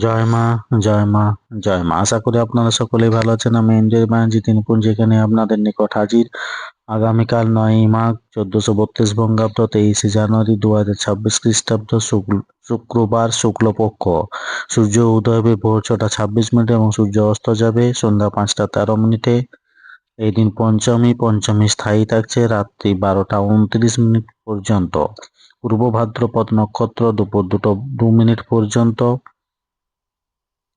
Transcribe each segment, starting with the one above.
জয় মা, জয় মা, জয় মা। আশা করি আপনারা সকলেই ভালো আছেন। আমি এনজয় বাঞ্জিত নিপুণ যেখানে আপনাদের নিকট হাজির। আগামীকাল 9ই মাঘ 1432 বঙ্গাব্দ 23শে জানুয়ারি 2026 খ্রিস্টাব্দ শুক্রবার শুক্লপক্ষ। সূর্য উদয় হবে ভোর 6টা 26 মিনিটে এবং সূর্য অস্ত যাবে সন্ধ্যা 5টা 13 মিনিটে। এই দিন পঞ্চমী স্থায়ী থাকছে রাত্রি 12টা 29 মিনিট পর্যন্ত। পূর্ব ভাদ্রপদ নক্ষত্র দুপুর 2টা 2 মিনিট পর্যন্ত।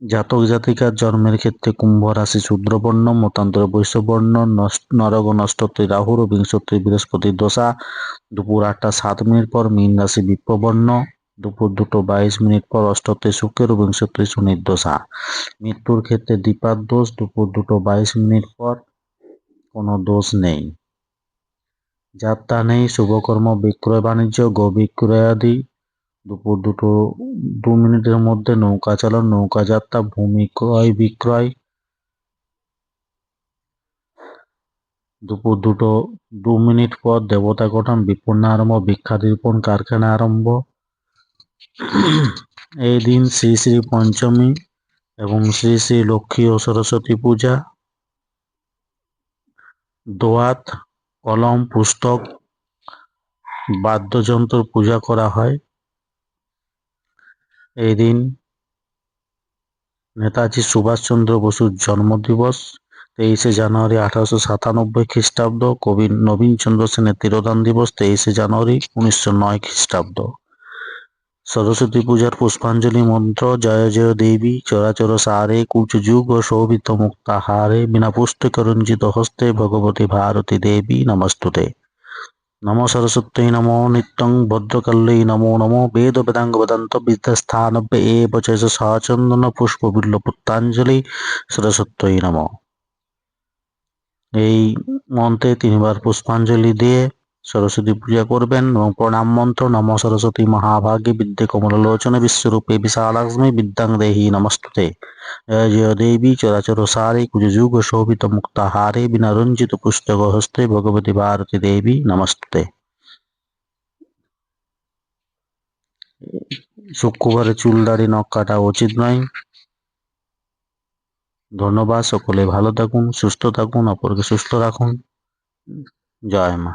জাতক জাতিকার জন্মের ক্ষেত্রে কুম্ভ রাশি শূদ্রবর্ণ, মতান্তরে বৈশ্যবর্ণ, নরক নষ্টত্রী রাহুর ও বিংশত্রী বৃহস্পতির দশা। দুপুর 8টা 7 মিনিট পর মীন রাশি বিপ্রবর্ণ। দুপুর 2টো 22 মিনিট পর অষ্টত্রী শুক্রের ও বিংশত্রী শনির দশা। মৃত্যুর ক্ষেত্রে দ্বিপাদ দোষ। দুপুর 2টো 22 মিনিট পর কোনো দোষ নেই। যাত্রা নেই। শুভকর্ম বিক্রয় বাণিজ্য গো বিক্রয়াদি। দুপুর 2টো 2 মিনিটের মধ্যে নৌকা চালন, নৌকা যাত্রা, ভূমি ক্রয় বিক্রয়। দুপুর 2টো 2 মিনিট পর দেবতা গঠন, বিপন্ন আরম্ভ, ভিক্ষাধিপন, কারখানা আরম্ভ। এই দিন শ্রী শ্রী পঞ্চমী এবং শ্রী শ্রী লক্ষ্মী ও সরস্বতী পূজা। দোয়াত, কলম, পুস্তক, বাদ্যযন্ত্র পূজা করা হয়। এই দিন নেতাজি সুভাষচন্দ্র বসুর জন্মদিবস। 23শে জানুয়ারি 1897 খ্রিস্টাব্দ। কবি নবীনচন্দ্র সেনের তিরোধান দিবস 23শে জানুয়ারি 1909 খ্রিস্টাব্দ। সরস্বতী পূজার পুষ্পাঞ্জলি মন্ত্র: জয় জয় দেবী চরাচর সারে কুচ যুগ শোভিত মুক্তাহারে বিনা পুস্তক রঞ্জিত হস্তে ভগবতী ভারতী দেবী নমস্তুতে। নমো সরস্বত্যৈ নমো নিত্যং ভদ্রকাল্যৈ নমো নমো বেদ বেদাঙ্গ বেদান্ত বিদ্যাস্থানব্যে এব চ সচন্দন পুষ্প বিল্ল পুত্তাঞ্জলি সরস্বত্যৈ নমো। এই মন্ত্রে 3বার পুষ্পাঞ্জলি দিয়ে সরস্বতী পূজা করবেন এবং প্রণাম মন্ত্র: নমো সরস্বতী মহাভাগে বিদ্যে কমললোচনে বিশ্বরূপে বিশালাক্ষ্মী বিদ্যাং দেহি নমস্তুতে। জয় জয় দেবী চরাচর সারে কুজযুগ শোভিত মুক্তাহারে বিনা রঞ্জিত পুস্তক হস্তে ভগবতী ভারতী দেবী নমস্তুতে। শুক্রবারে চুল দাড়ি নখ কাটা উচিত নয়। ধন্যবাদ। সকলে ভালো থাকুন, সুস্থ থাকুন, অপরকে সুস্থ রাখুন। জয় মা।